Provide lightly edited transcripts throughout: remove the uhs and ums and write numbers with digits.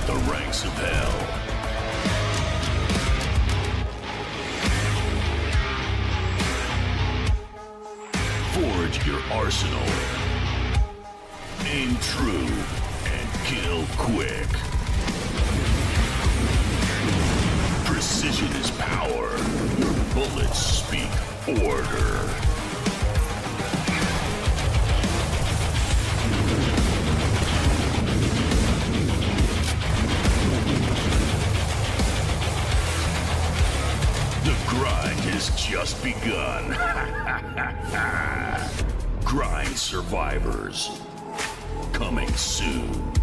the ranks of hell. Forge your arsenal. Aim true and kill quick. Precision is power. Your bullets speak order. The grind has just begun. Grind survivors. Coming soon.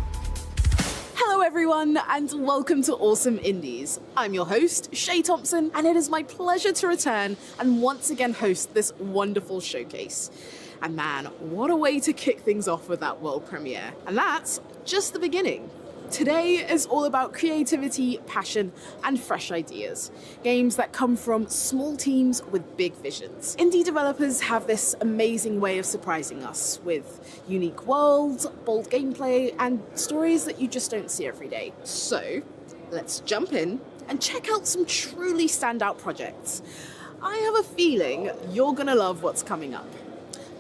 Hello everyone, and welcome to Awesome Indies. I'm your host, Shay Thompson, and it is my pleasure to return and once again host this wonderful showcase. And man, what a way to kick things off with that world premiere. And that's just the beginning. Today is all about creativity, passion, and fresh ideas. Games that come from small teams with big visions. Indie developers have this amazing way of surprising us with unique worlds, bold gameplay, and stories that you just don't see every day. So, let's jump in and check out some truly standout projects. I have a feeling you're gonna love what's coming up.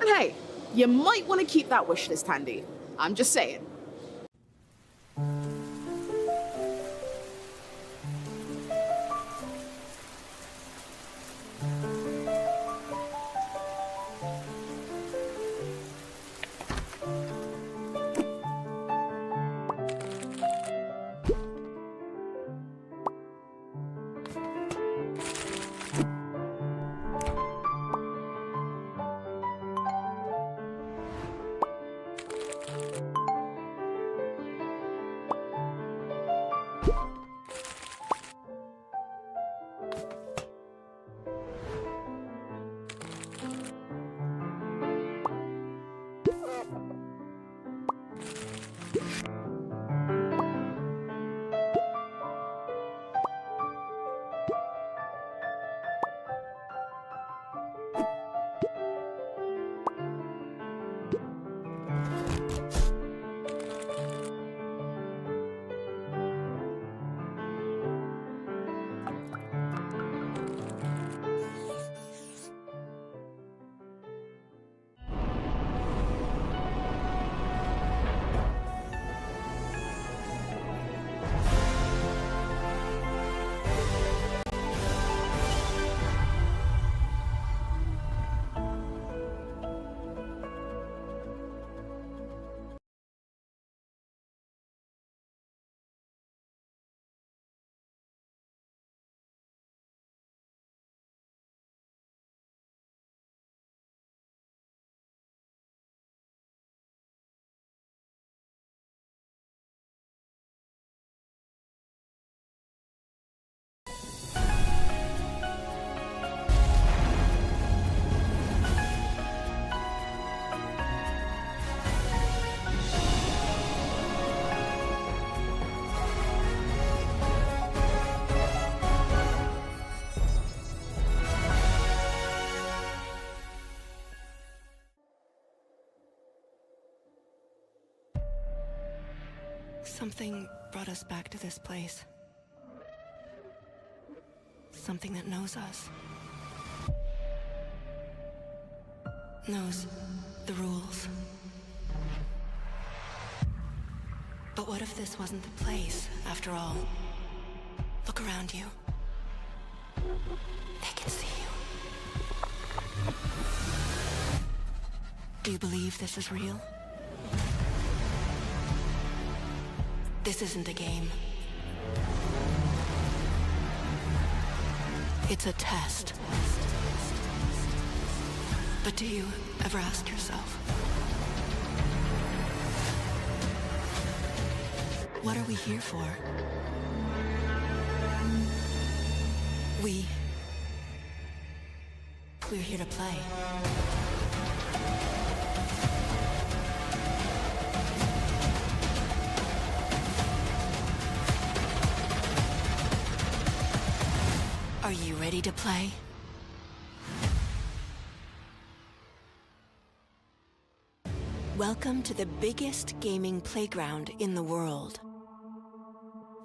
And hey, you might want to keep that wishlist handy. I'm just saying. Something brought us back to this place. Something that knows us. Knows the rules. But what if this wasn't the place, after all? Look around you. They can see you. Do you believe this is real? This isn't a game. It's a test. But do you ever ask yourself, what are we here for? We're here to play. Are you ready to play? Welcome to the biggest gaming playground in the world.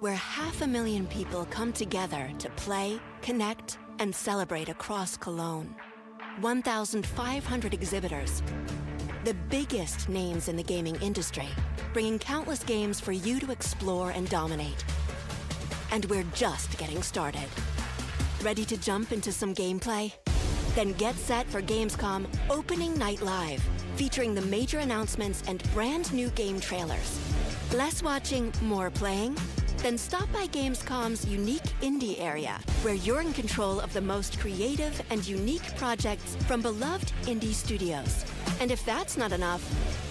where 500,000 people come together to play, connect, and celebrate across Cologne. 1,500 exhibitors, the biggest names in the gaming industry, bringing countless games for you to explore and dominate. And we're just getting started. Ready to jump into some gameplay? Then get set for Gamescom Opening Night Live, featuring the major announcements and brand new game trailers. Less watching, more playing? Then stop by Gamescom's unique indie area, where you're in control of the most creative and unique projects from beloved indie studios. And if that's not enough,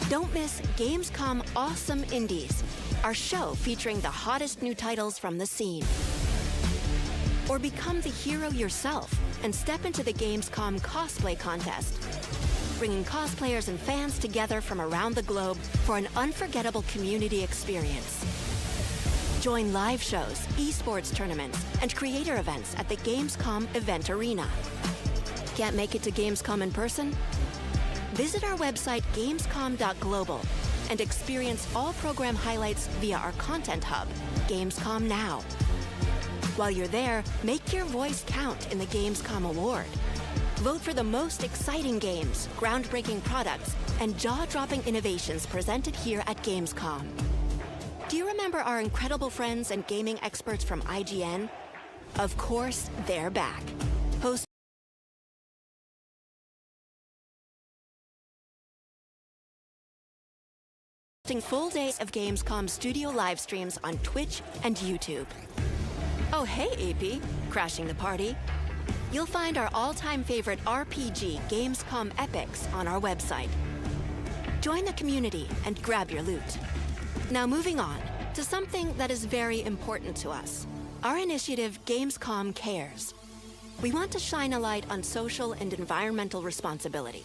don't miss Gamescom Awesome Indies, our show featuring the hottest new titles from the scene. Or become the hero yourself and step into the Gamescom cosplay contest, bringing cosplayers and fans together from around the globe for an unforgettable community experience. Join live shows, esports tournaments, and creator events at the Gamescom Event Arena. Can't make it to Gamescom in person? Visit our website gamescom.global and experience all program highlights via our content hub, Gamescom Now. While you're there, make your voice count in the Gamescom Award. Vote for the most exciting games, groundbreaking products, and jaw-dropping innovations presented here at Gamescom. Do you remember our incredible friends and gaming experts from IGN? Of course, they're back. Hosting full days of Gamescom studio live streams on Twitch and YouTube. Oh, hey, AP, crashing the party. You'll find our all-time favorite RPG Gamescom epics on our website. Join the community and grab your loot. Now moving on to something that is very important to us. Our initiative, Gamescom Cares. We want to shine a light on social and environmental responsibility.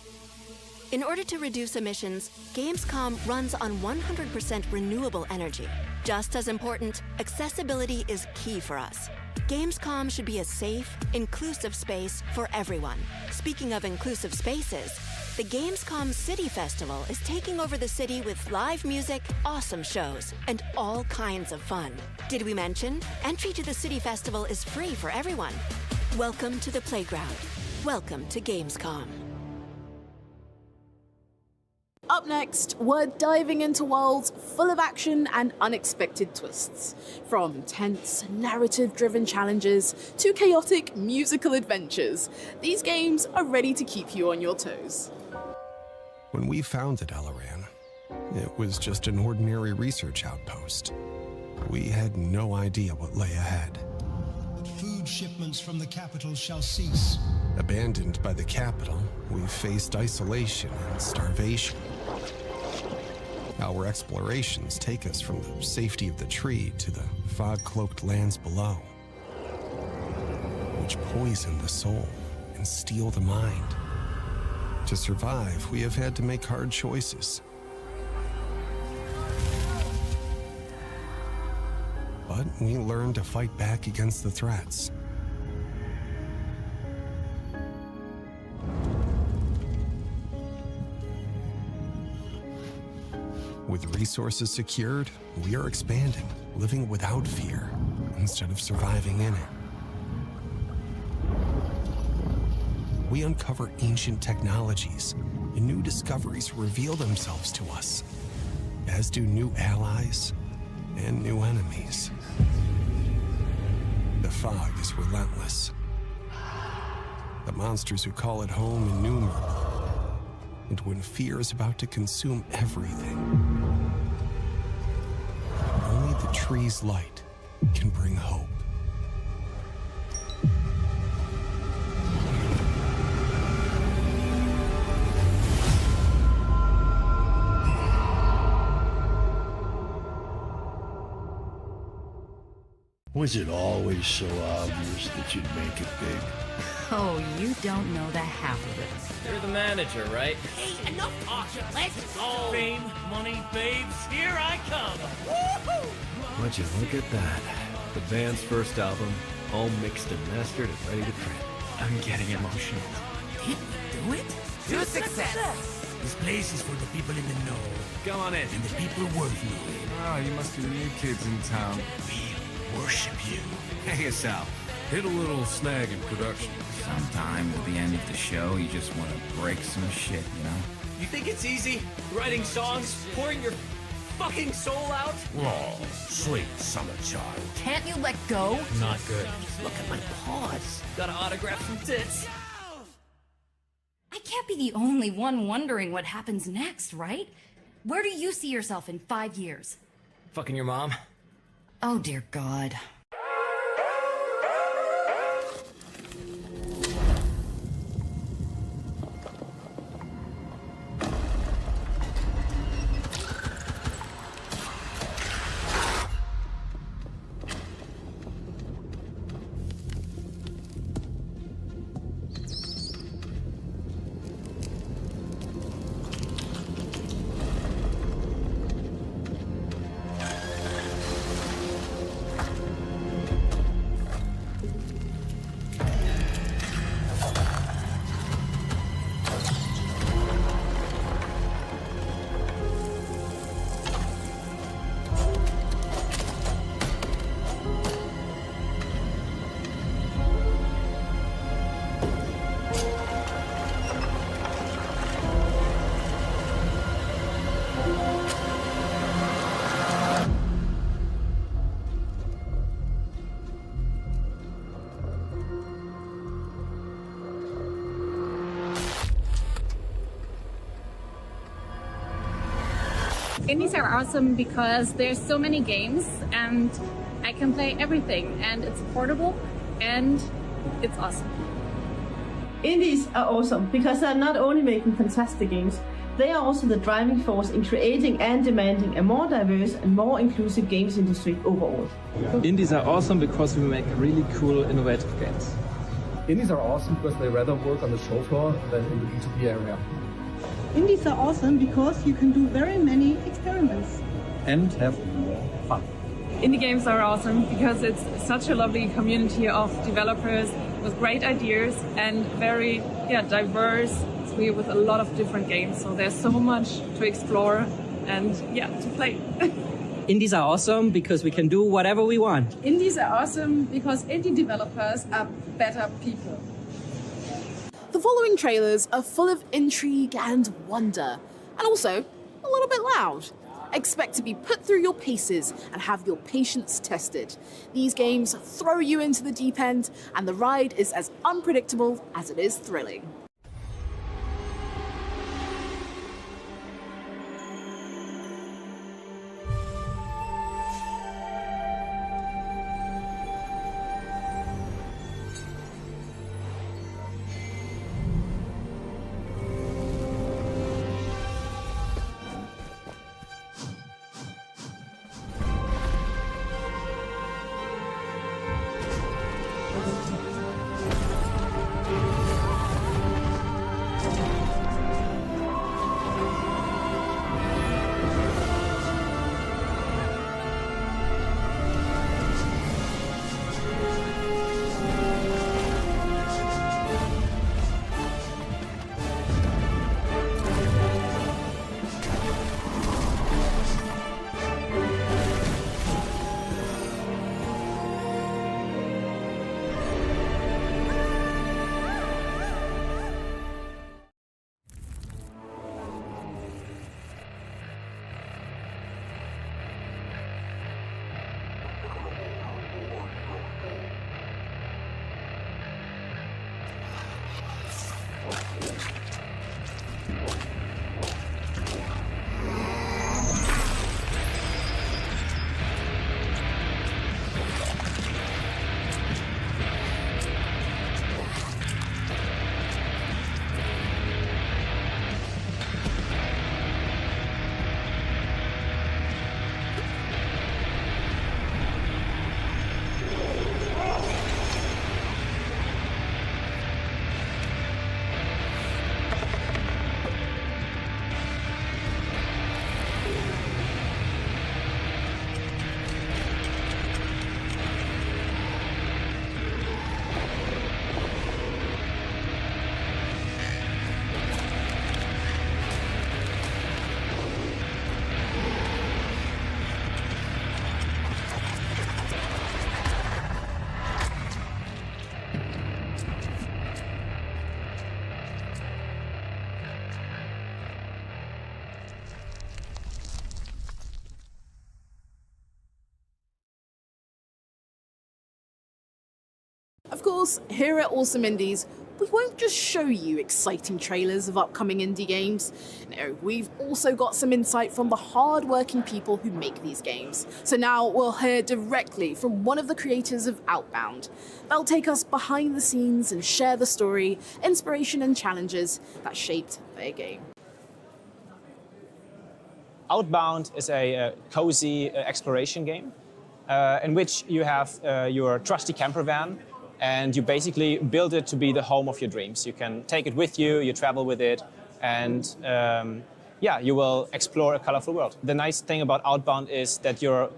In order to reduce emissions, Gamescom runs on 100% renewable energy. Just as important, accessibility is key for us. Gamescom should be a safe, inclusive space for everyone. Speaking of inclusive spaces, the Gamescom City Festival is taking over the city with live music, awesome shows, and all kinds of fun. Did we mention? Entry to the City Festival is free for everyone. Welcome to the playground. Welcome to Gamescom. Up next, we're diving into worlds full of action and unexpected twists. From tense, narrative-driven challenges to chaotic musical adventures, these games are ready to keep you on your toes. When we founded Elaran, it was just an ordinary research outpost. We had no idea what lay ahead. Food shipments from the capital shall cease. Abandoned by the capital, we faced isolation and starvation. Our explorations take us from the safety of the tree to the fog-cloaked lands below, which poison the soul and steal the mind. To survive, we have had to make hard choices. But we learned to fight back against the threats. With resources secured, we are expanding, living without fear, instead of surviving in it. We uncover ancient technologies, and new discoveries reveal themselves to us, as do new allies and new enemies. The fog is relentless. The monsters who call it home innumerable. And when fear is about to consume everything, only the tree's light can bring hope. Was it always so obvious that you'd make it big? Oh, you don't know the half of it. You're the manager, right? Hey, enough talking. Let's go. Fame, money, babes, here I come. Woohoo! Would you look at that? The band's first album, all mixed and mastered and ready to print. I'm getting emotional. Did we do it? To success. This place is for the people in the know. Come on in. And the people worth knowing. Oh, you must be new kids in town. worship you. Hey, Sal. Hit a little snag in production. Sometimes at the end of the show, you just want to break some shit, you know? You think it's easy? Writing songs, pouring your fucking soul out? Oh, sweet summer child. Can't you let go? Not good. Look at my paws. Gotta autograph some tits. I can't be the only one wondering what happens next, right? Where do you see yourself in 5 years? Fucking your mom? Oh, dear God. Indies are awesome because there's so many games and I can play everything and it's portable and it's awesome. Indies are awesome because they're not only making fantastic games, they are also the driving force in creating and demanding a more diverse and more inclusive games industry overall. Indies are awesome because we make really cool, innovative games. Indies are awesome because they rather work on the show floor than in the B2B area. Indies are awesome because you can do very many experiments. And have more fun. Indie games are awesome because it's such a lovely community of developers with great ideas and very diverse with a lot of different games. So there's so much to explore and to play. Indies are awesome because we can do whatever we want. Indies are awesome because indie developers are better people. The following trailers are full of intrigue and wonder, and also a little bit loud. Expect to be put through your paces and have your patience tested. These games throw you into the deep end, and the ride is as unpredictable as it is thrilling. course, here at Awesome Indies, we won't just show you exciting trailers of upcoming indie games. No, we've also got some insight from the hard-working people who make these games. So now we'll hear directly from one of the creators of Outbound. They'll take us behind the scenes and share the story, inspiration and challenges that shaped their game. Outbound is a cozy exploration game in which you have your trusty camper van, and you basically build it to be the home of your dreams. You can take it with you, you travel with it, and you will explore a colorful world. The nice thing about Outbound is that your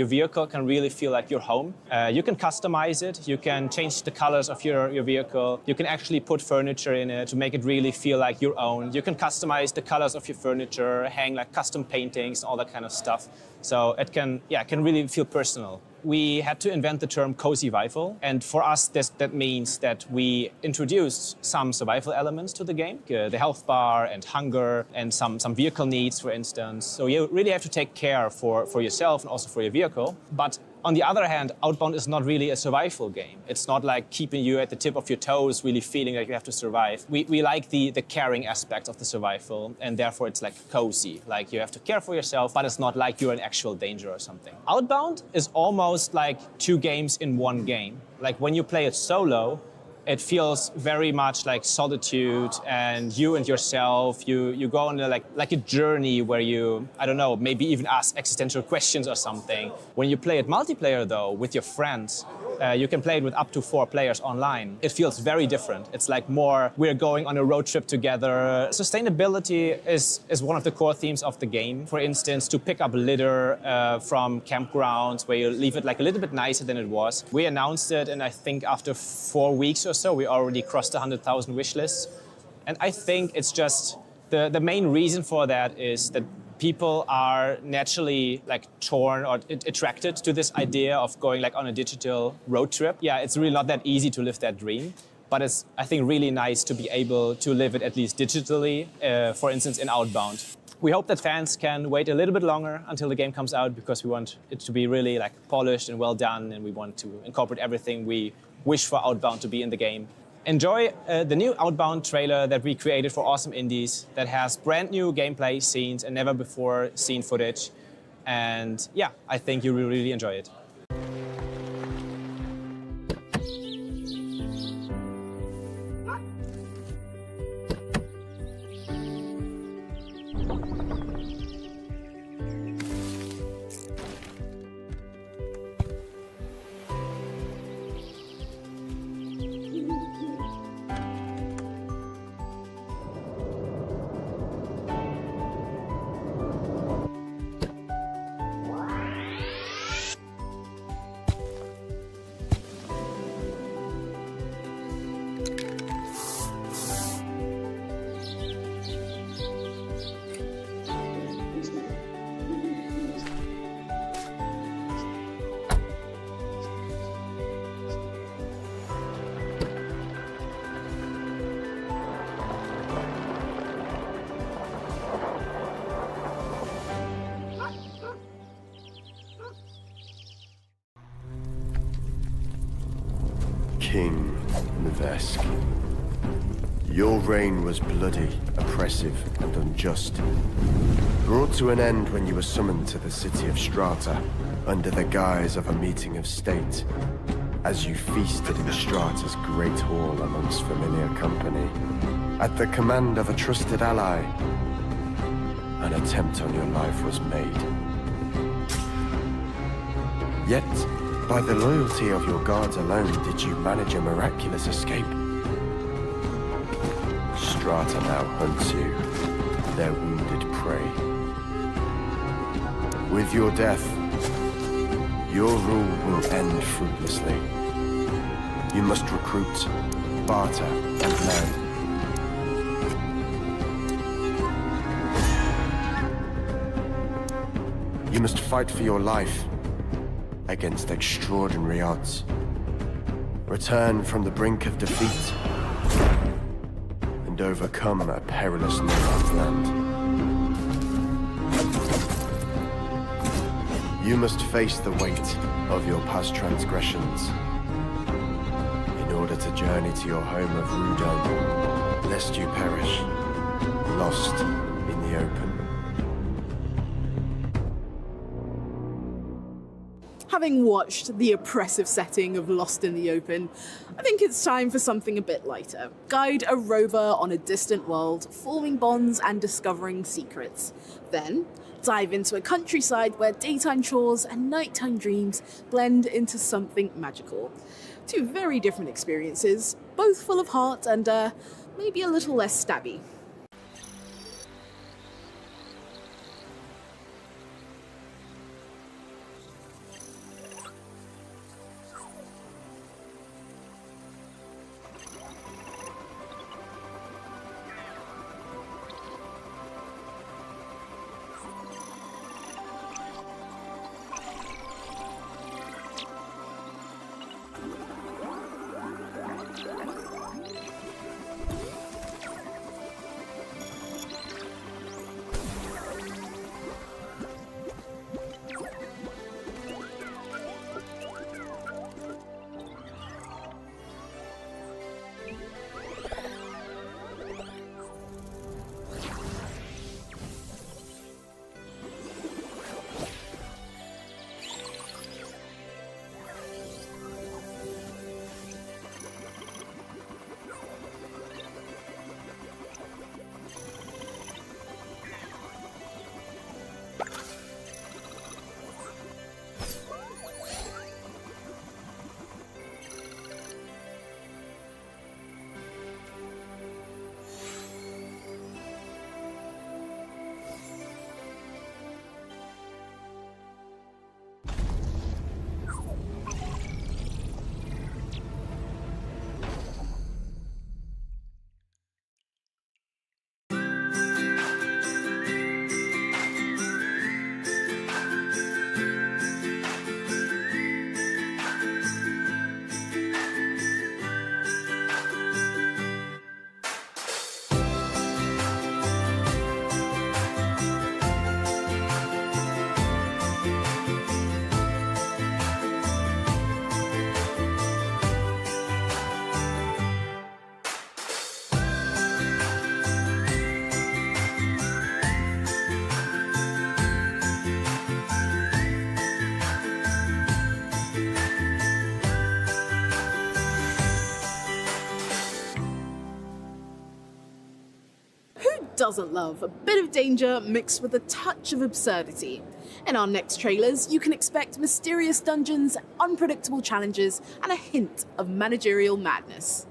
vehicle can really feel like your home. You can customize it, you can change the colors of your vehicle, you can actually put furniture in it to make it really feel like your own. You can customize the colors of your furniture, hang like custom paintings, all that kind of stuff. So it can really feel personal. We had to invent the term cozy survival, and for us that means that we introduced some survival elements to the game, the health bar and hunger and some vehicle needs, for instance. So you really have to take care for yourself and also for your vehicle. But on the other hand, Outbound is not really a survival game. It's not like keeping you at the tip of your toes, really feeling like you have to survive. We like the caring aspect of the survival, and therefore it's like cozy. Like you have to care for yourself, but it's not like you're in actual danger or something. Outbound is almost like two games in one game. Like when you play it solo, it feels very much like solitude and you and yourself. You go on like a journey where you, I don't know, maybe even ask existential questions or something. When you play it multiplayer though, with your friends, you can play it with up to 4 players online. It feels very different. It's like more, we're going on a road trip together. Sustainability is one of the core themes of the game. For instance, to pick up litter from campgrounds where you leave it like a little bit nicer than it was. We announced it, and I think after 4 weeks or so, we already crossed 100,000 wish lists. And I think it's just, the main reason for that is that people are naturally like torn or attracted to this idea of going like on a digital road trip. Yeah, it's really not that easy to live that dream, but it's, I think, really nice to be able to live it at least digitally, for instance, in Outbound. We hope that fans can wait a little bit longer until the game comes out, because we want it to be really like polished and well done, and we want to incorporate everything we wish for Outbound to be in the game. Enjoy the new Outbound trailer that we created for Awesome Indies that has brand new gameplay scenes and never before seen footage. And yeah, I think you will really enjoy it. King Nevesk. Your reign was bloody, oppressive, and unjust. Brought to an end when you were summoned to the city of Strata under the guise of a meeting of state, as you feasted in Strata's great hall amongst familiar company. At the command of a trusted ally, an attempt on your life was made. Yet, by the loyalty of your guards alone, did you manage a miraculous escape. Strata now hunts you, their wounded prey. With your death, your rule will end fruitlessly. You must recruit, barter, and learn. You must fight for your life against extraordinary odds. Return from the brink of defeat and overcome a perilous no man's land. You must face the weight of your past transgressions. to journey to your home of Rudon, lest you perish, lost in the open. Having watched the oppressive setting of Lost in the Open, I think it's time for something a bit lighter. Guide a rover on a distant world, forming bonds and discovering secrets. Then, dive into a countryside where daytime chores and nighttime dreams blend into something magical. Two very different experiences, both full of heart and maybe a little less stabby. Doesn't love a bit of danger mixed with a touch of absurdity. In our next trailers, you can expect mysterious dungeons, unpredictable challenges, and a hint of managerial madness.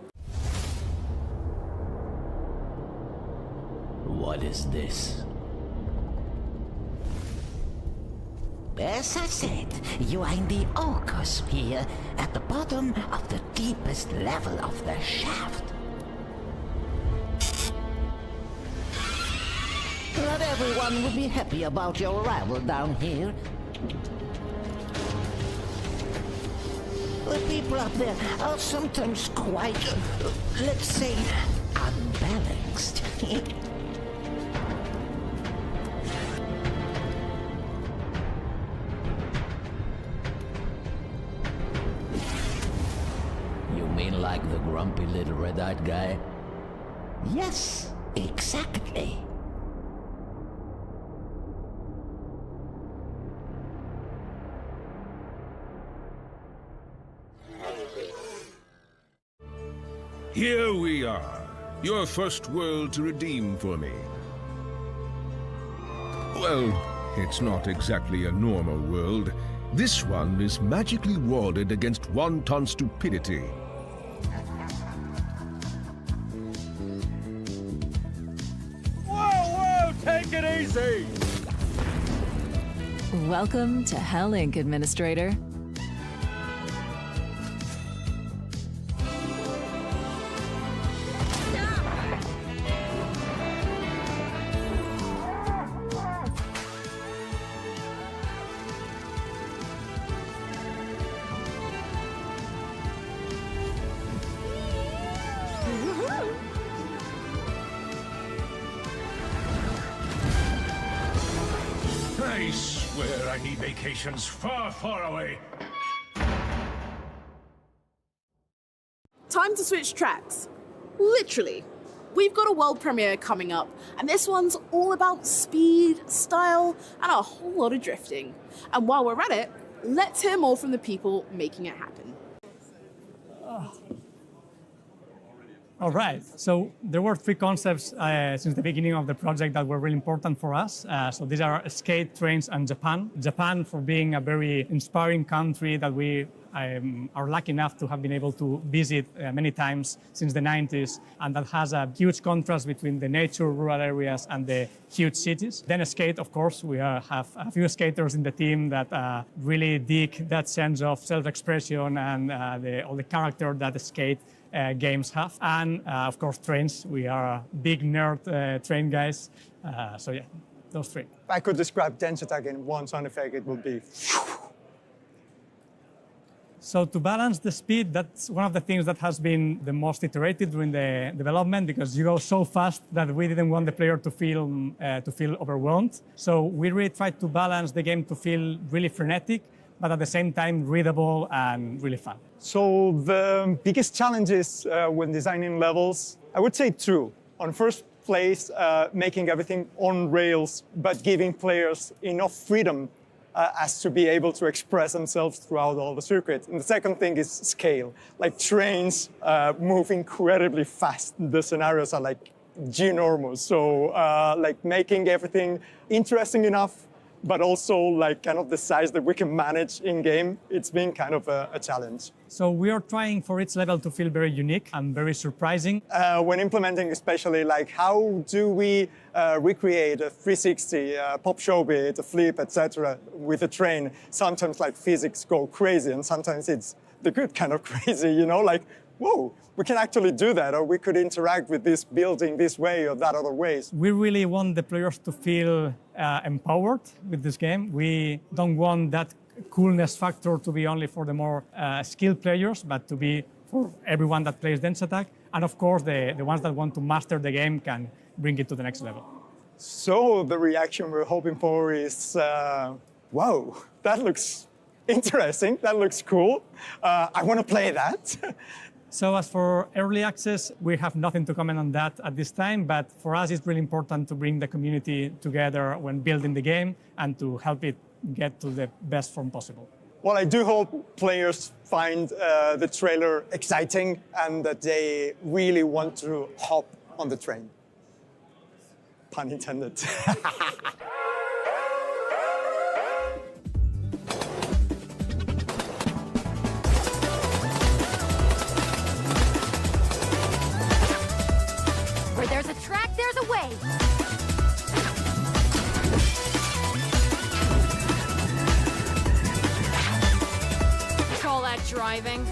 What is this? As I said, you are in the Orcosphere, at the bottom of the deepest level of the shaft. Not everyone will be happy about your arrival down here. The people up there are sometimes quite, let's say, unbalanced. You mean like the grumpy little red-eyed guy? Yes, exactly. Here we are, your first world to redeem for me. Well, it's not exactly a normal world. This one is magically warded against wanton stupidity. Whoa, take it easy! Welcome to Hell Inc., Administrator. I swear I need vacations far, far away. time to switch tracks. Literally. We've got a world premiere coming up, and this one's all about speed, style, and a whole lot of drifting. And while we're at it, let's hear more from the people making it happen. All right, so there were three concepts since the beginning of the project that were really important for us. So these are skate, trains, and Japan. Japan for being a very inspiring country that we are lucky enough to have been able to visit many times since the 90s, and that has a huge contrast between the nature, rural areas, and the huge cities. Then skate, of course, we have a few skaters in the team that really dig that sense of self-expression and all the character that the skate games have. And of course, trains. We are big nerd train guys. So yeah, those three. If I could describe Densha Attack in one sound effect, it would be... So to balance the speed, that's one of the things that has been the most iterated during the development, because you go so fast that we didn't want the player to feel overwhelmed. So we really tried to balance the game to feel really frenetic, but at the same time readable and really fun. So the biggest challenges when designing levels, I would say two. On first place, making everything on rails, but giving players enough freedom as to be able to express themselves throughout all the circuit. And the second thing is scale. Like trains move incredibly fast. The scenarios are like ginormous. So like making everything interesting enough, but also like kind of the size that we can manage in game, it's been kind of a challenge. So we are trying for each level to feel very unique and very surprising. When implementing especially, like how do we recreate a 360, pop show bit, a flip, etc. with a train? Sometimes like physics go crazy, and sometimes it's the good kind of crazy, you know, like, whoa, we can actually do that, or we could interact with this building this way or that other ways. We really want the players to feel empowered with this game. We don't want that coolness factor to be only for the more skilled players, but to be for everyone that plays Densha Attack. And of course, the ones that want to master the game can bring it to the next level. So the reaction we're hoping for is, wow, that looks interesting, that looks cool. I want to play that. So as for early access, we have nothing to comment on that at this time, but for us it's really important to bring the community together when building the game and to help it get to the best form possible. Well, I do hope players find the trailer exciting and that they really want to hop on the train. Pun intended. Where there's a track, there's a way. Call that driving.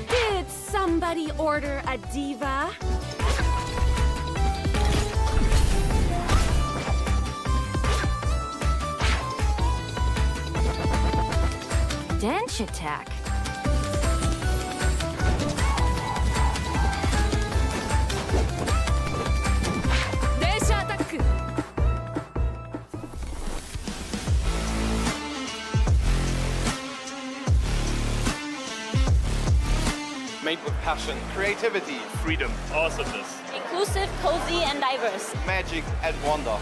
Did somebody order a diva? Densha Attack. Densha Attack. Made with passion, creativity, freedom, awesomeness, inclusive, cozy, and diverse. magic and wonder.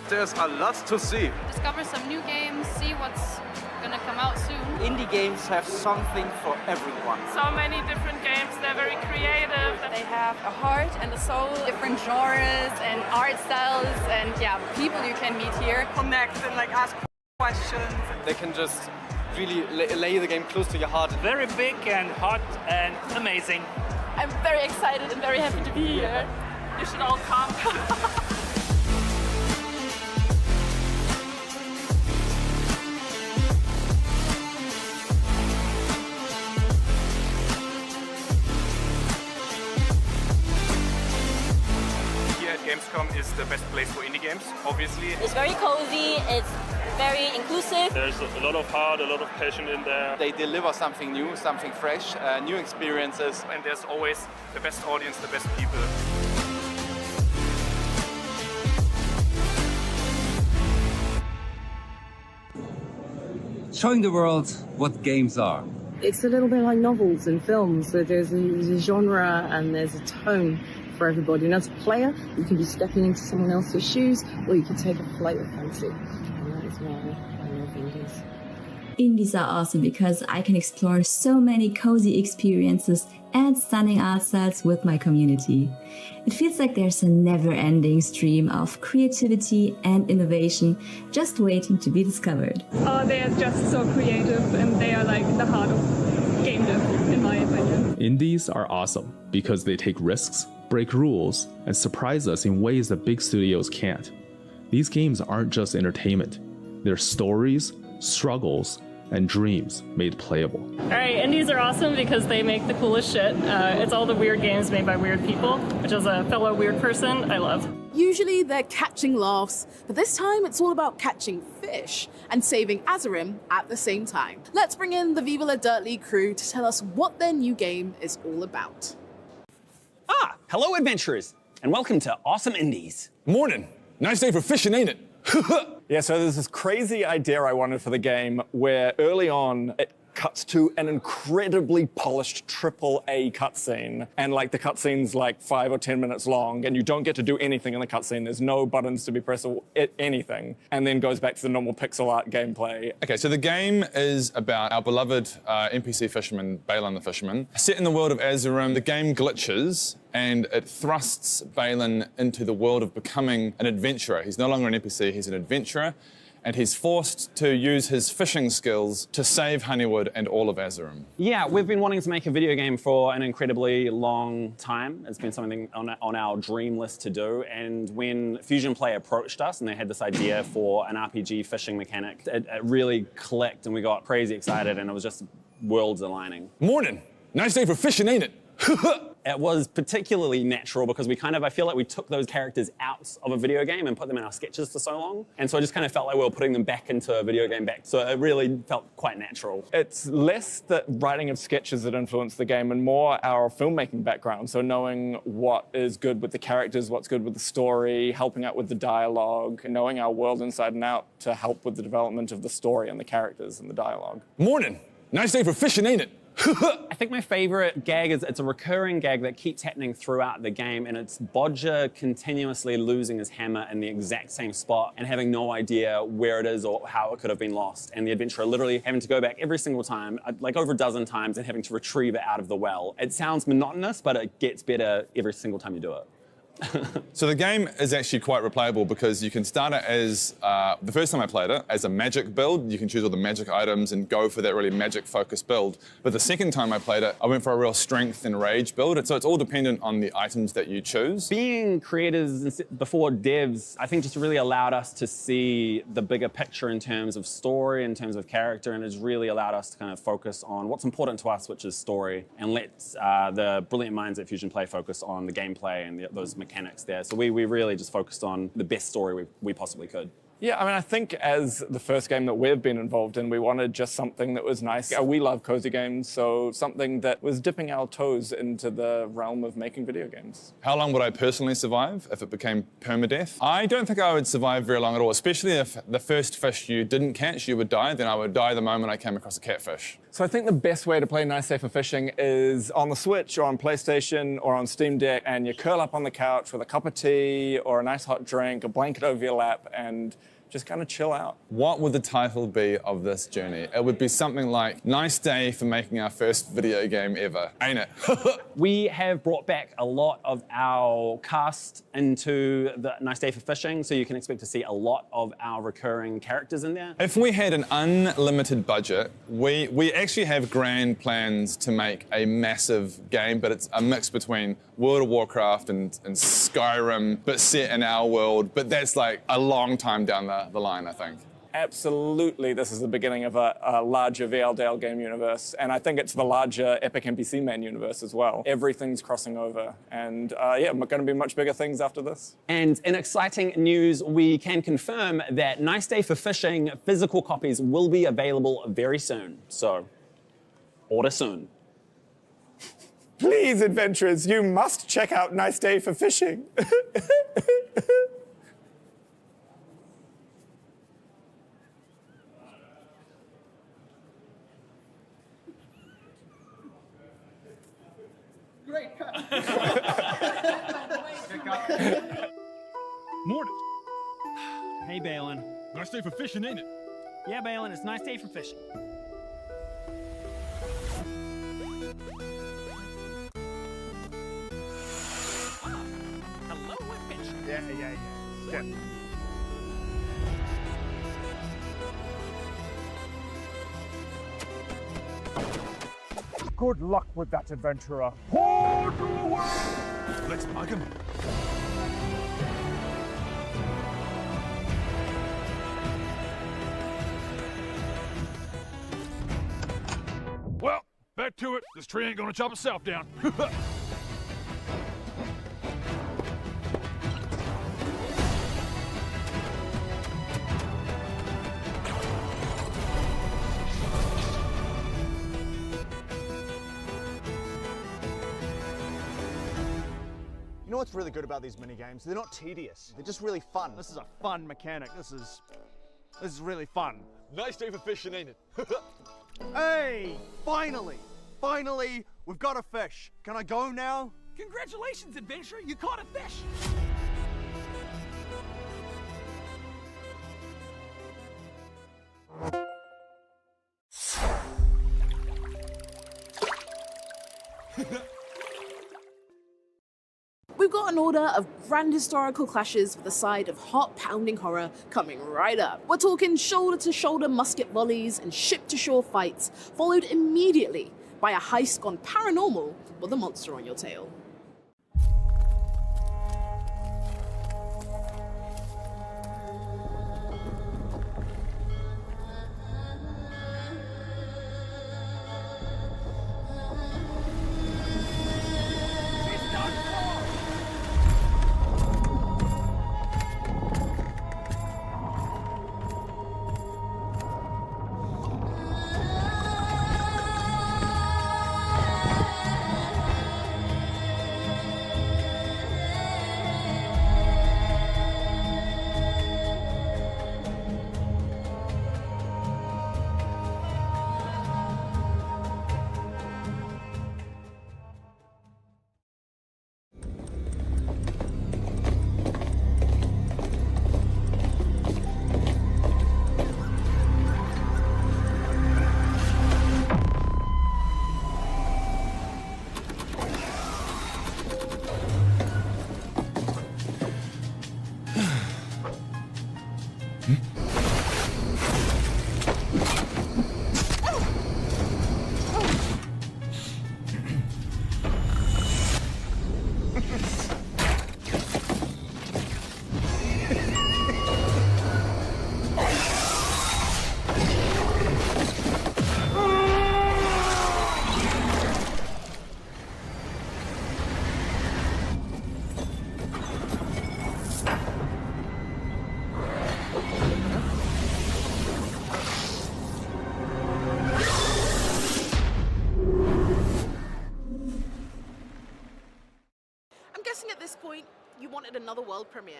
There's a lot to see. Discover some new games, see what's gonna come out soon. Indie games have something for everyone. So many different games, they're very creative. They have a heart and a soul, different genres and art styles, and yeah, people you can meet here. Connect and like ask questions. They can just really lay the game close to your heart. Very big and hot and amazing. I'm very excited and very happy to be here. You should all come. Here at Gamescom is the best place for indie games, obviously. It's very cozy, it's very inclusive. There's a lot of heart, a lot of passion in there. They deliver something new, something fresh, new experiences. And there's always the best audience, the best people. Showing the world what games are. It's a little bit like novels and films. So there's a genre and there's a tone for everybody. And as a player, you can be stepping into someone else's shoes, or you can take a player fancy. And that is why I love indies. Indies are awesome because I can explore so many cozy experiences and stunning art styles with my community. It feels like there's a never-ending stream of creativity and innovation just waiting to be discovered. Oh, they are just so creative and they are like the heart of game dev, in my opinion. Indies are awesome because they take risks, break rules, and surprise us in ways that big studios can't. These games aren't just entertainment. They're stories, struggles, and dreams made playable. Alright, indies are awesome because they make the coolest shit. It's all the weird games made by weird people, which as a fellow weird person, I love. Usually they're catching laughs, but this time it's all about catching fish and saving Azerim at the same time. Let's bring in the Viva La Dirt League crew to tell us what their new game is all about. Hello adventurers, and welcome to Awesome Indies. Morning. Nice day for fishing, ain't it? Yeah, so there's this crazy idea I wanted for the game where early on it cuts to an incredibly polished AAA cutscene. And like the cutscene's like 5 or 10 minutes long and you don't get to do anything in the cutscene. There's no buttons to be pressed or anything. And then goes back to the normal pixel art gameplay. Okay, so the game is about our beloved NPC fisherman, Balin the Fisherman. Set in the world of Azerim, the game glitches and it thrusts Balin into the world of becoming an adventurer. He's no longer an NPC, he's an adventurer. And he's forced to use his fishing skills to save Honeywood and all of Azerim. Yeah, we've been wanting to make a video game for an incredibly long time. It's been something on our dream list to do. And when Fusion Play approached us and they had this idea for an RPG fishing mechanic, it really clicked and we got crazy excited and it was just worlds aligning. Morning. Nice day for fishing, ain't it? It was particularly natural because I feel like we took those characters out of a video game and put them in our sketches for so long. And so I just kind of felt like we were putting them back into a video game back. So it really felt quite natural. It's less the writing of sketches that influenced the game and more our filmmaking background. So knowing what is good with the characters, what's good with the story, helping out with the dialogue, and knowing our world inside and out to help with the development of the story and the characters and the dialogue. Morning. Nice day for fishing, ain't it? I think my favorite gag is it's a recurring gag that keeps happening throughout the game, and it's Bodger continuously losing his hammer in the exact same spot and having no idea where it is or how it could have been lost. And the adventurer literally having to go back every single time, like over a dozen times, and having to retrieve it out of the well. It sounds monotonous, but it gets better every single time you do it. So the game is actually quite replayable because you can start it as, the first time I played it, as a magic build. You can choose all the magic items and go for that really magic-focused build. But the second time I played it, I went for a real strength and rage build. So it's all dependent on the items that you choose. Being creators before devs, I think just really allowed us to see the bigger picture in terms of story, in terms of character, and it's really allowed us to kind of focus on what's important to us, which is story, and let the brilliant minds at Fusion Play focus on the gameplay and those mechanics there. So we really just focused on the best story we possibly could. Yeah, I mean, I think as the first game that we've been involved in, we wanted just something that was nice. We love cozy games, so something that was dipping our toes into the realm of making video games. How long would I personally survive if it became permadeath? I don't think I would survive very long at all, especially if the first fish you didn't catch, you would die, then I would die the moment I came across a catfish. So I think the best way to play Nice Day for Fishing is on the Switch or on PlayStation or on Steam Deck, and you curl up on the couch with a cup of tea or a nice hot drink, a blanket over your lap, and just kind of chill out. What would the title be of this journey? It would be something like, Nice Day for Making Our First Video Game Ever, ain't it? We have brought back a lot of our cast into the Nice Day for Fishing, so you can expect to see a lot of our recurring characters in there. If we had an unlimited budget, we actually have grand plans to make a massive game, but it's a mix between World of Warcraft and Skyrim, but set in our world. But that's like a long time down the line, I think. Absolutely, this is the beginning of a larger VLDL game universe, and I think it's the larger Epic NPC Man universe as well. Everything's crossing over, and yeah, going to be much bigger things after this. And in exciting news, we can confirm that Nice Day for Fishing physical copies will be available very soon. So, order soon. Please, adventurers, you must check out Nice Day for Fishing. Great cut. Mordant. Hey, Balin. Nice day for fishing, ain't it? Yeah, Balin, it's a nice day for fishing. Hello, adventure. Yeah. Good luck with that, adventurer. Port away! Let's bug him. Well, back to it. This tree ain't gonna chop itself down. You know what's really good about these mini games? They're not tedious. They're just really fun. This is a fun mechanic. This is really fun. Nice day for fishing, ain't it? Hey, finally, we've got a fish. Can I go now? Congratulations, adventurer! You caught a fish! We've got an order of grand historical clashes with a side of heart-pounding horror coming right up. We're talking shoulder-to-shoulder musket volleys and ship-to-shore fights, followed immediately by a heist gone paranormal with a monster on your tail. At this point, you wanted another world premiere.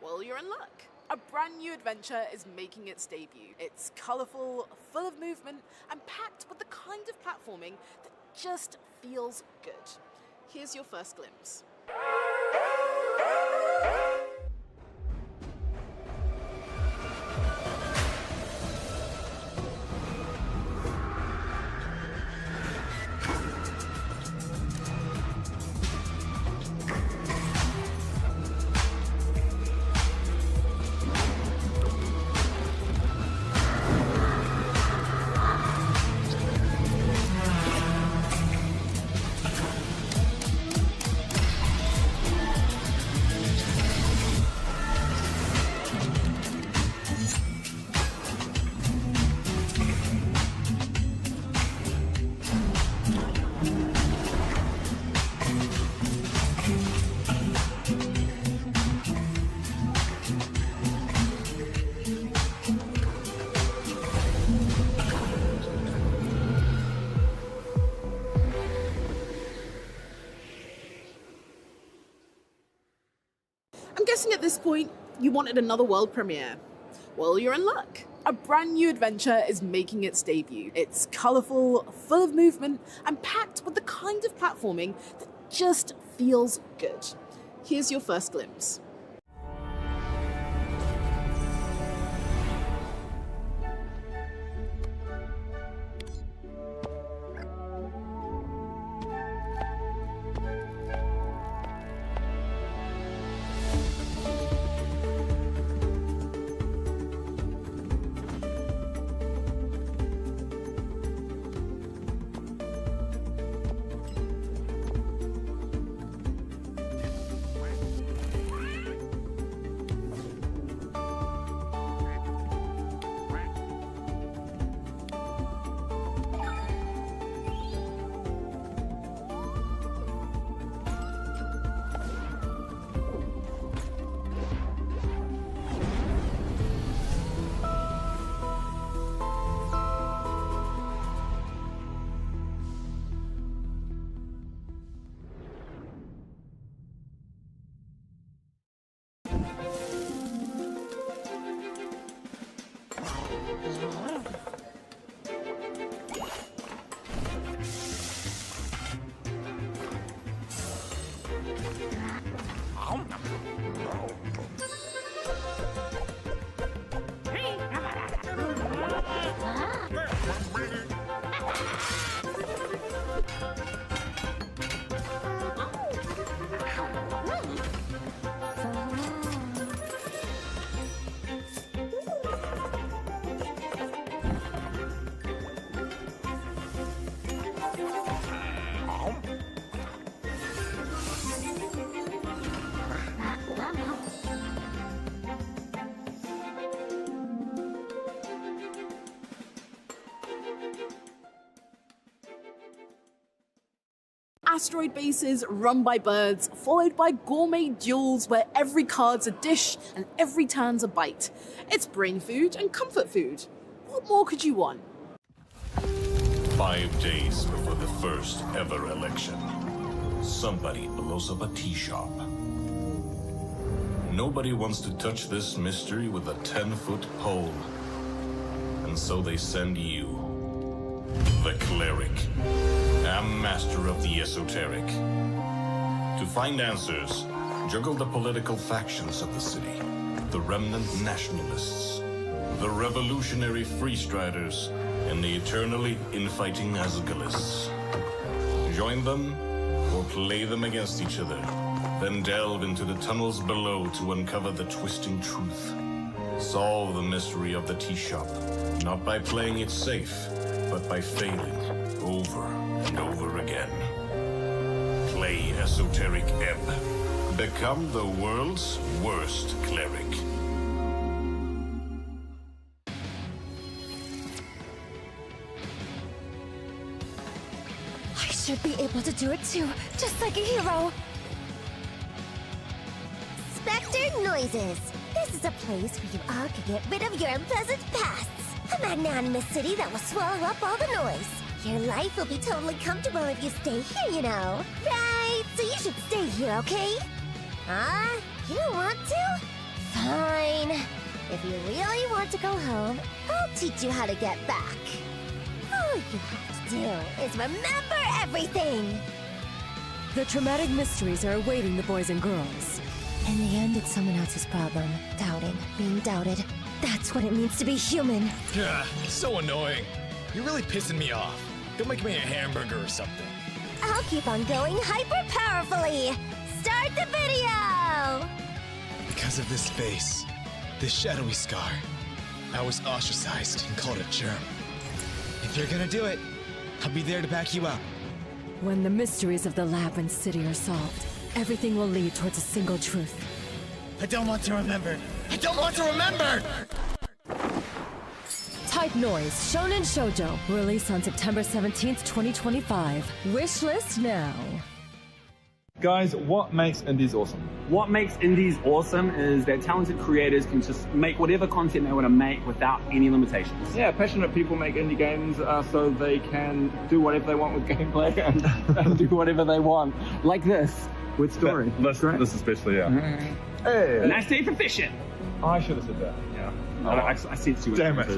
Well, you're in luck. A brand new adventure is making its debut. It's colourful, full of movement, and packed with the kind of platforming that just feels good. Here's your first glimpse. guessing at this point you wanted another world premiere. Well, you're in luck. A brand new adventure is making its debut. It's colourful, full of movement, and packed with the kind of platforming that just feels good. Here's your first glimpse. Asteroid bases run by birds, followed by gourmet duels where every card's a dish and every turn's a bite. It's brain food and comfort food. What more could you want? 5 days before the first ever election, somebody blows up a tea shop. Nobody wants to touch this mystery with a 10-foot pole. And so they send you, the cleric, a master of the esoteric, to find answers, juggle the political factions of the city, the remnant nationalists, the revolutionary freestriders, and the eternally infighting Asgalists. Join them, or play them against each other, then delve into the tunnels below to uncover the twisting truth. Solve the mystery of the tea shop, not by playing it safe, but by failing over and over again. Play Esoteric Ebb. Become the world's worst cleric. I should be able to do it too, just like a hero. Spectre Noises. This is a place where you all can get rid of your unpleasant pasts. A magnanimous city that will swallow up all the noise. Your life will be totally comfortable if you stay here, you know. Right, so you should stay here, okay? You don't want to? Fine. If you really want to go home, I'll teach you how to get back. All you have to do is remember everything. The traumatic mysteries are awaiting the boys and girls. In the end, it's someone else's problem. Doubting, being doubted. That's what it means to be human. Ugh, so annoying. You're really pissing me off. Go make me a hamburger or something. I'll keep on going hyper-powerfully. Start the video! Because of this face, this shadowy scar, I was ostracized and called a germ. If you're gonna do it, I'll be there to back you up. When the mysteries of the Labyrinth City are solved, everything will lead towards a single truth. I don't want to remember. I don't want to remember! Type Noise Shonen Shoujo, released on September 17th, 2025. Wishlist now. Guys, what makes indies awesome? What makes indies awesome is that talented creators can just make whatever content they want to make without any limitations. Yeah, passionate people make indie games so they can do whatever they want with gameplay and do whatever they want. Like this, with story. This especially, yeah. Hey. Nice day for fishing. I should have said that. Yeah. I see it's too Damn it.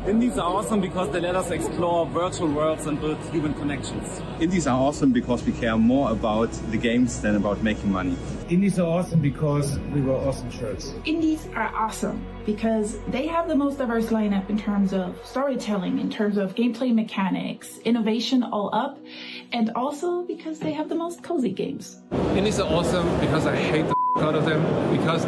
Indies are awesome because they let us explore virtual worlds and build human connections. Indies are awesome because we care more about the games than about making money. Indies are awesome because we wear awesome shirts. Indies are awesome because they have the most diverse lineup in terms of storytelling, in terms of gameplay mechanics, innovation all up, and also because they have the most cozy games. Indies are awesome because I hate the out of them, because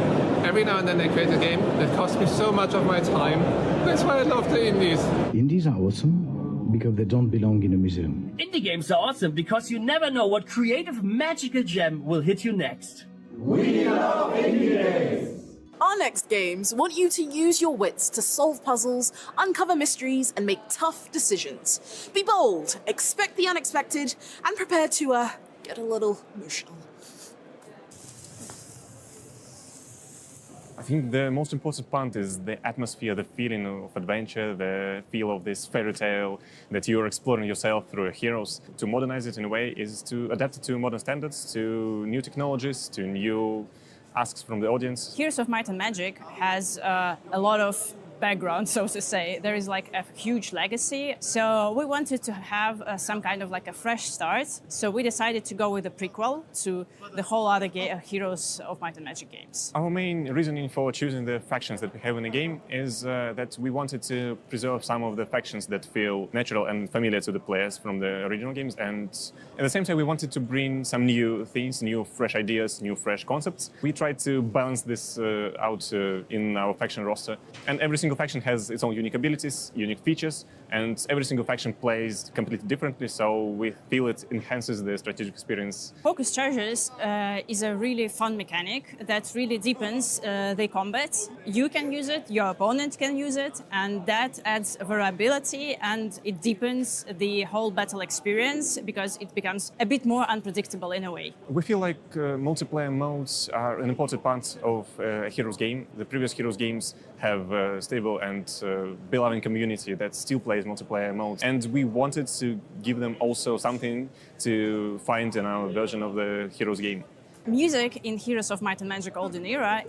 every now and then they create a game that costs me so much of my time. That's why I love the indies. Indies are awesome because they don't belong in a museum. Indie games are awesome because you never know what creative magical gem will hit you next. We love indie games! Our next games want you to use your wits to solve puzzles, uncover mysteries, and make tough decisions. Be bold, expect the unexpected, and prepare to get a little emotional. I think the most important part is the atmosphere, the feeling of adventure, the feel of this fairy tale that you're exploring yourself through your heroes. To modernize it in a way is to adapt it to modern standards, to new technologies, to new asks from the audience. Heroes of Might and Magic has a lot of background, so to say. There is like a huge legacy. So we wanted to have some kind of like a fresh start. So we decided to go with a prequel to the whole other Heroes of Might and Magic games. Our main reasoning for choosing the factions that we have in the game is that we wanted to preserve some of the factions that feel natural and familiar to the players from the original games. And at the same time, we wanted to bring some new things, new fresh ideas, new fresh concepts. We tried to balance this out in our faction roster. And every single faction has its own unique abilities, unique features, and every single faction plays completely differently, so we feel it enhances the strategic experience. Focus Chargers is a really fun mechanic that really deepens the combat. You can use it, your opponent can use it, and that adds variability and it deepens the whole battle experience because it becomes a bit more unpredictable in a way. We feel like multiplayer modes are an important part of a Heroes game. The previous Heroes games have a stable and beloved community that still plays multiplayer modes. And we wanted to give them also something to find in our version of the Heroes game. Music in Heroes of Might and Magic Golden Era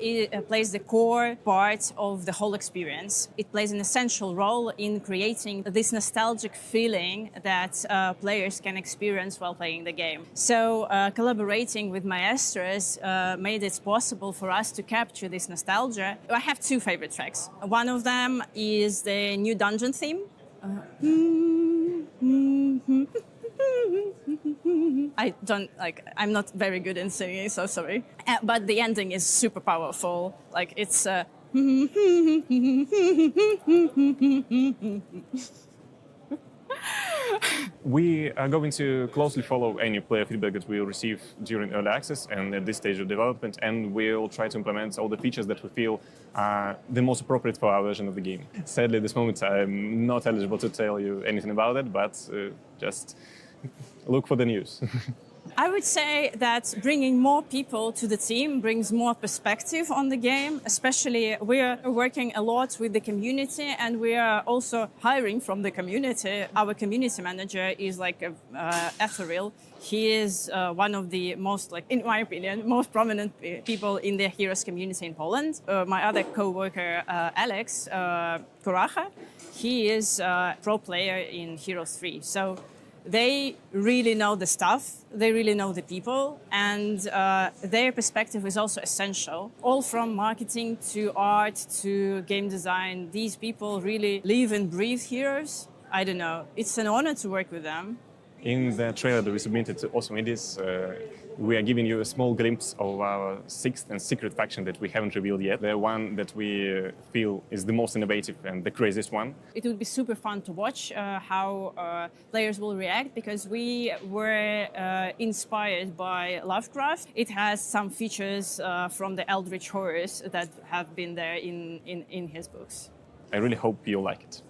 plays the core part of the whole experience. It plays an essential role in creating this nostalgic feeling that players can experience while playing the game. So collaborating with maestros made it possible for us to capture this nostalgia. I have two favorite tracks. One of them is the new dungeon theme. I'm not very good in singing, so sorry. But the ending is super powerful. Like, it's... We are going to closely follow any player feedback that we will receive during early access and at this stage of development, and we'll try to implement all the features that we feel are the most appropriate for our version of the game. Sadly, at this moment, I'm not eligible to tell you anything about it, but just look for the news. I would say that bringing more people to the team brings more perspective on the game. Especially, we are working a lot with the community, and we are also hiring from the community. Our community manager is like ethereal. He is one of the most, in my opinion, most prominent people in the Heroes community in Poland. My other co-worker, Alex Koracha, he is a pro player in Heroes 3. So they really know the stuff, they really know the people, and their perspective is also essential. All from marketing to art to game design, these people really live and breathe Heroes. I don't know, it's an honor to work with them. In the trailer that we submitted to Awesome Indies, we are giving you a small glimpse of our sixth and secret faction that we haven't revealed yet. The one that we feel is the most innovative and the craziest one. It would be super fun to watch how players will react, because we were inspired by Lovecraft. It has some features from the Eldritch horrors that have been there in his books. I really hope you'll like it.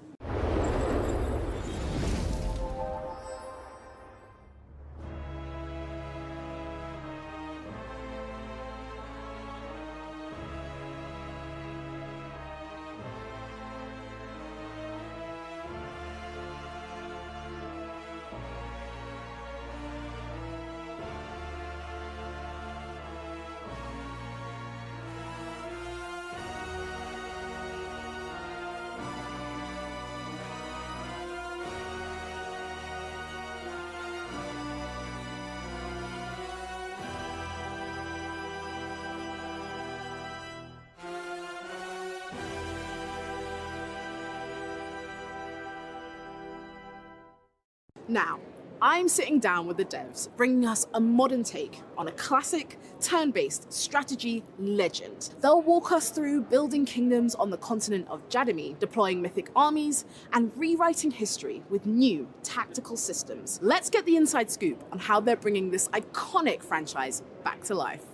Now, I'm sitting down with the devs, bringing us a modern take on a classic, turn-based strategy legend. They'll walk us through building kingdoms on the continent of Jadami, deploying mythic armies, and rewriting history with new tactical systems. Let's get the inside scoop on how they're bringing this iconic franchise back to life.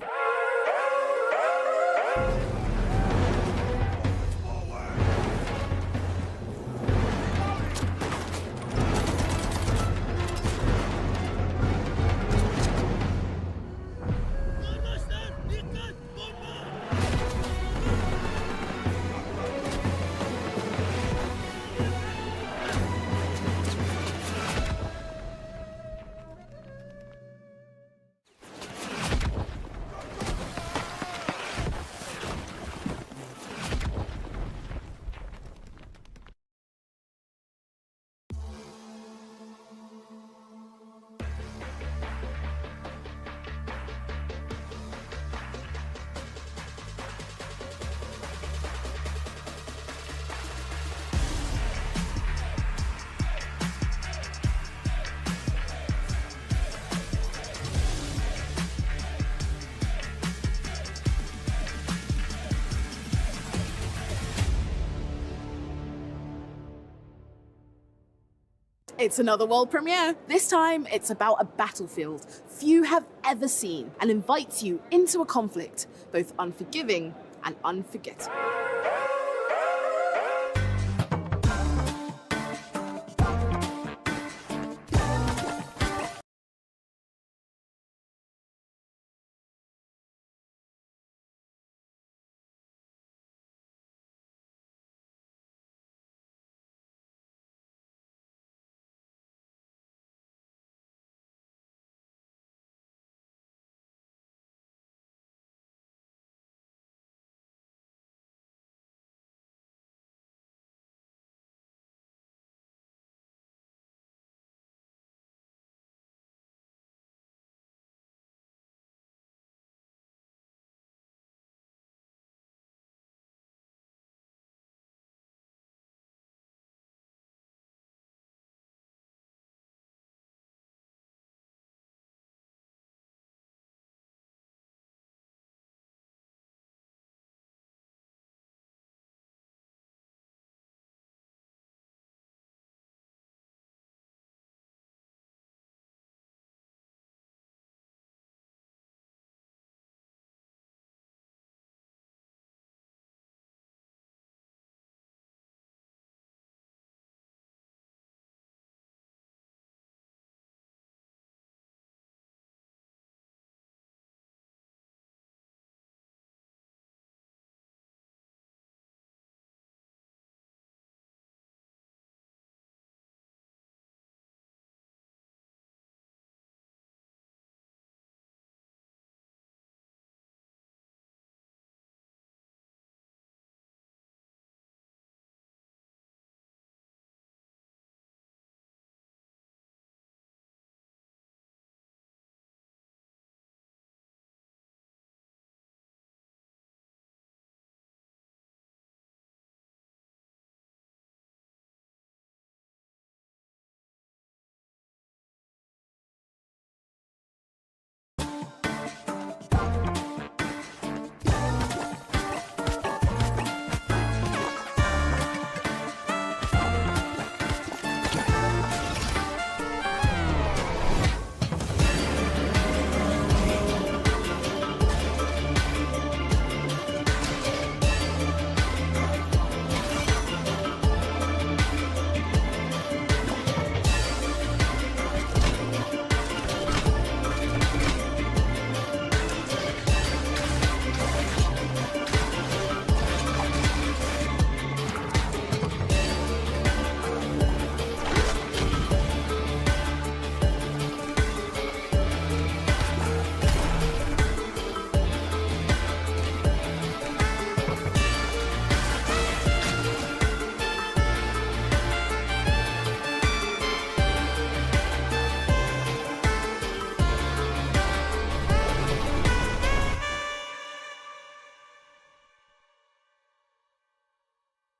It's another world premiere. This time, it's about a battlefield few have ever seen and invites you into a conflict, both unforgiving and unforgettable.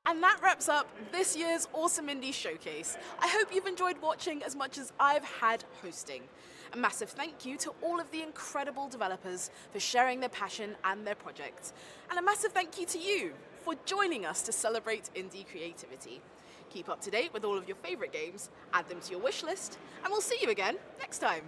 And that wraps up this year's Awesome Indie Showcase. I hope you've enjoyed watching as much as I've had hosting. A massive thank you to all of the incredible developers for sharing their passion and their projects. And a massive thank you to you for joining us to celebrate indie creativity. Keep up to date with all of your favourite games, add them to your wish list, and we'll see you again next time.